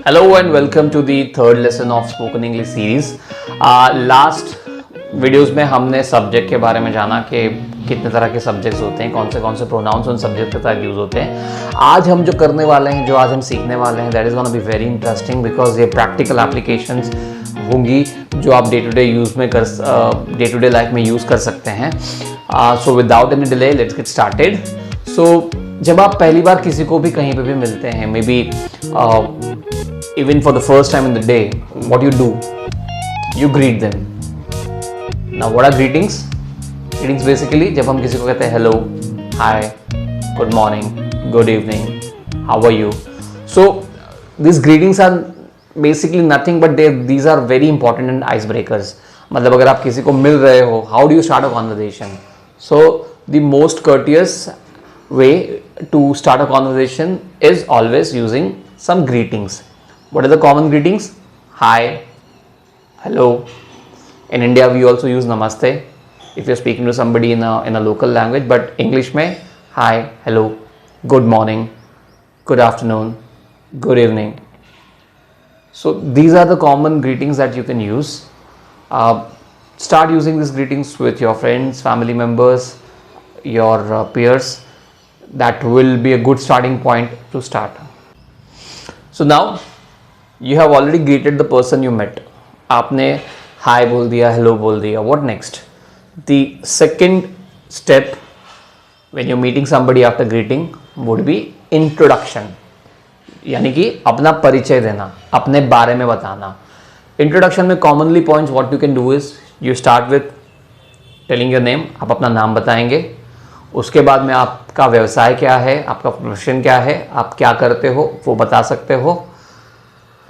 Hello and welcome to the third lesson of Spoken English series. Last videos में हमने subject के बारे में जाना कि कितने तरह के सब्जेक्ट्स होते हैं, कौन से प्रोनाउंस उन सब्जेक्ट के साथ यूज़ होते हैं. आज हम जो करने वाले हैं, जो आज हम सीखने वाले हैं, that is gonna be very interesting because ये प्रैक्टिकल एप्लीकेशंस होंगी जो आप डे टू डे लाइफ में यूज़ कर सकते हैं. So without any delay let's get started. So जब आप पहली बार किसी को भी कहीं पे भी मिलते हैं, may be even for the first time in the day, what you do, you greet them. Now what are greetings? Greetings basically जब हम किसी को कहते हैं hello, hi, good morning, good evening, how are you? So these greetings are basically nothing but these are very important and icebreakers. मतलब अगर आप किसी को मिल रहे हो, how do you start a conversation? So the most courteous way to start a conversation is always using some greetings. What are the common greetings? Hi, hello. In India, we also use namaste if you're speaking to somebody in a local language. But English में hi, hello, good morning, good afternoon, good evening. So these are the common greetings that you can use. Start using these greetings with your friends, family members, your peers. That will be a good starting point to start. So now you have already greeted the person you met. आपने hi बोल दिया, hello बोल दिया. What next? The second step when you're meeting somebody after greeting would be introduction. यानी कि अपना परिचय देना, अपने बारे में बताना. Introduction में commonly points what you can do is you start with telling your name. आप अपना नाम बताएंगे. उसके बाद में आपका व्यवसाय क्या है, आपका प्रोफेशन क्या है, आप क्या करते हो वो बता सकते हो.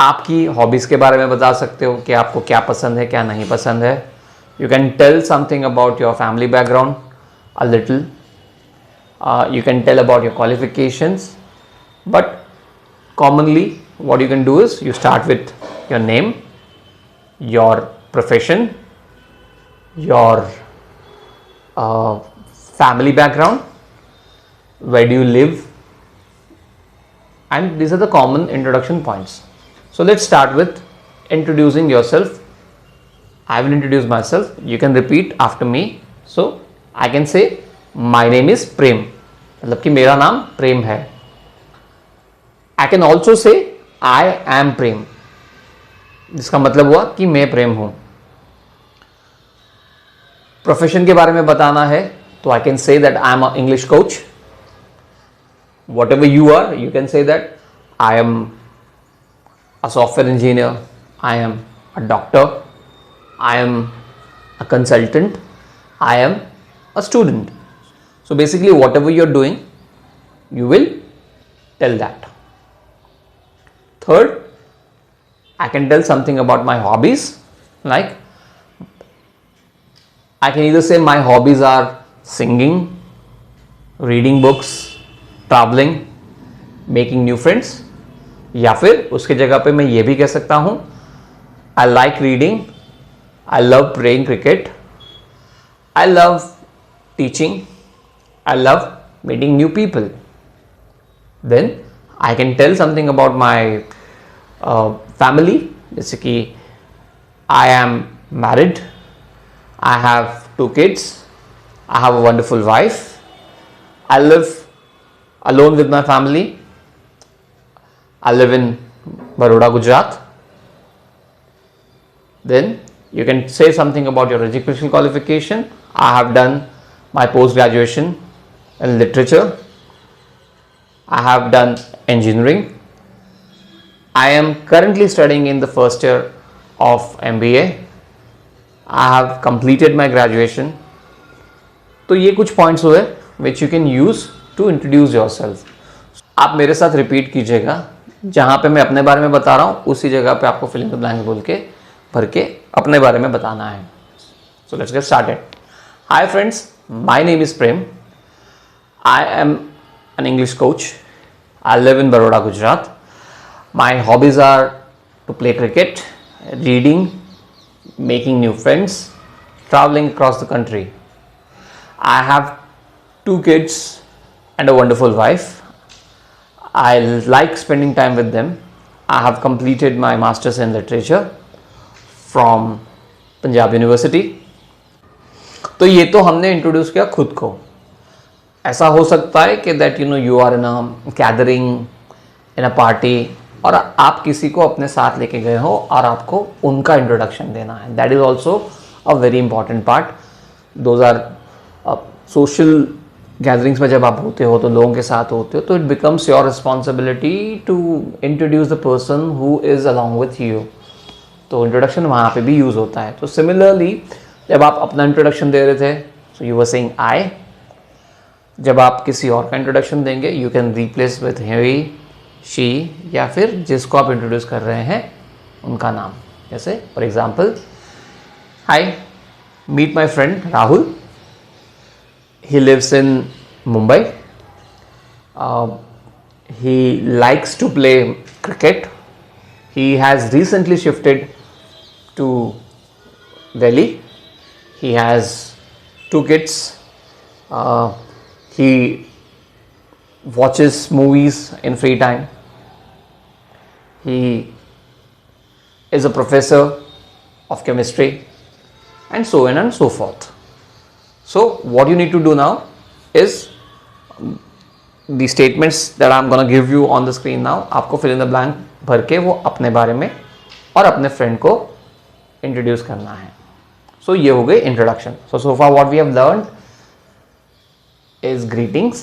आपकी हॉबीज़ के बारे में बता सकते हो कि आपको क्या पसंद है, क्या नहीं पसंद है. You can tell something about your family background a little. You can tell about your qualifications. But commonly what you can do is you start with your name, your profession, your family background, where do you live, and these are the common introduction points. So let's start with introducing yourself. I will introduce myself. You can repeat after me. So I can say my name is Prem. मतलब कि मेरा नाम प्रेम है. I can also say I am Prem. जिसका मतलब हुआ कि मैं प्रेम हूँ. प्रोफेशन के बारे में बताना है तो I can say that I am an English coach. Whatever you are, you can say that I am a software engineer, I am a doctor, I am a consultant, I am a student. So basically whatever you're doing, you will tell that. Third, I can tell something about my hobbies. Like I can either say my hobbies are singing, reading books, traveling, making new friends. या फिर उसके जगह पे मैं ये भी कह सकता हूँ I like reading, I love playing cricket, I love teaching, I love meeting new people. Then I can tell something about my family. जैसे कि I am married, I have 2 kids, I have a wonderful wife, I live alone with my family, I live in Baroda, Gujarat. Then you can say something about your educational qualification. I have done my post graduation in literature. I have done engineering. I am currently studying in the first year of MBA. I have completed my graduation. तो ये कुछ points हुए which you can use to introduce yourself. आप मेरे साथ repeat कीजिएगा. जहाँ पे मैं अपने बारे में बता रहा हूँ उसी जगह पे आपको फिल इन द ब्लैंक्स बोल के भर के अपने बारे में बताना है. So let's get started. Hi friends, my name is Prem. I am an English coach. I live in Baroda, Gujarat. My hobbies are to play cricket, reading, making new friends, traveling across the country. I have 2 kids and a wonderful wife. I like spending time with them. I have completed my Masters in Literature from Punjab university. तो ये तो हमने introduce किया खुद को। ऐसा हो सकता है कि that you are in a gathering, in a party, और आप किसी को अपने साथ लेके गए हो और आपको उनका इंट्रोडक्शन देना है। That is also a very important part. Those are social gatherings में जब आप होते हो तो लोगों के साथ होते हो, तो it becomes your responsibility to introduce the person who is along with you. तो इंट्रोडक्शन वहाँ पे भी यूज़ होता है। तो सिमिलरली जब आप अपना इंट्रोडक्शन दे रहे थे, so you were saying I. जब आप किसी और का इंट्रोडक्शन देंगे, you can replace with he, she, या फिर जिसको आप इंट्रोड्यूस कर रहे हैं उनका नाम। जैसे for example, hi, meet my friend Rahul, he lives in Mumbai. He likes to play cricket. He has recently shifted to Delhi. He has 2 kids. He watches movies in free time. He is a professor of chemistry, and so on and so forth. So what you need to do now is the statements that I'm gonna give you on the screen now, आपको fill in the blank भर के वो अपने बारे में और अपने friend को introduce करना है। So ये हो गई introduction. So far what we have learned is greetings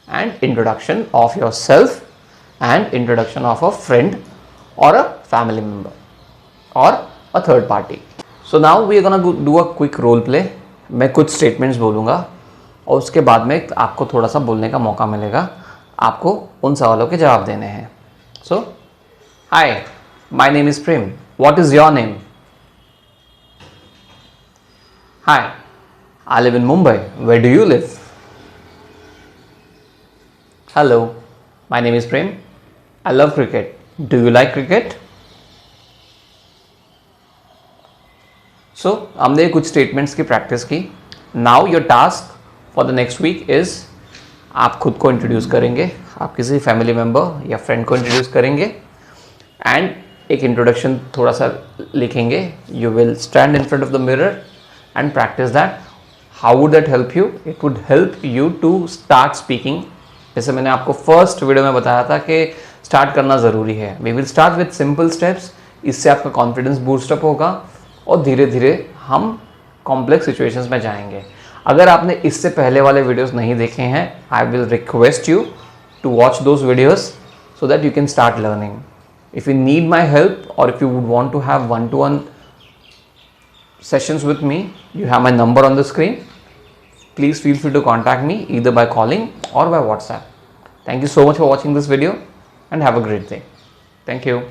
and introduction of yourself and introduction of a friend or a family member or a third party. So now we are gonna do a quick role play. मैं कुछ statements बोलूँगा और उसके बाद में आपको थोड़ा सा बोलने का मौका मिलेगा, आपको उन सवालों के जवाब देने हैं। So hi, my name is Prem, what is your name? Hi, I live in Mumbai, where do you live? Hello, my name is Prem, I love cricket, do you like cricket? So हमने कुछ स्टेटमेंट्स की प्रैक्टिस की। Now your task for the next week is, आप खुद को introduce करेंगे, आप किसी फैमिली मेम्बर या फ्रेंड को इंट्रोड्यूस करेंगे एंड एक इंट्रोडक्शन थोड़ा सा लिखेंगे। You will stand in front of the mirror and practice that. How would that help you? It would help you to start speaking. जैसे मैंने आपको फर्स्ट वीडियो में बताया था कि स्टार्ट करना ज़रूरी है। We will start with simple steps. इससे आपका कॉन्फिडेंस बूस्टअप होगा और धीरे धीरे हम कॉम्प्लेक्स सिचुएशंस में जाएंगे। अगर आपने इससे पहले वाले वीडियोस नहीं देखे हैं, I will request you to watch those videos so that you can start learning. If you need my help or if you would want to have one-to-one sessions with me, you have my number on the screen. Please feel free to contact me either by calling or by WhatsApp. Thank you so much for watching this video and have a great day. Thank you.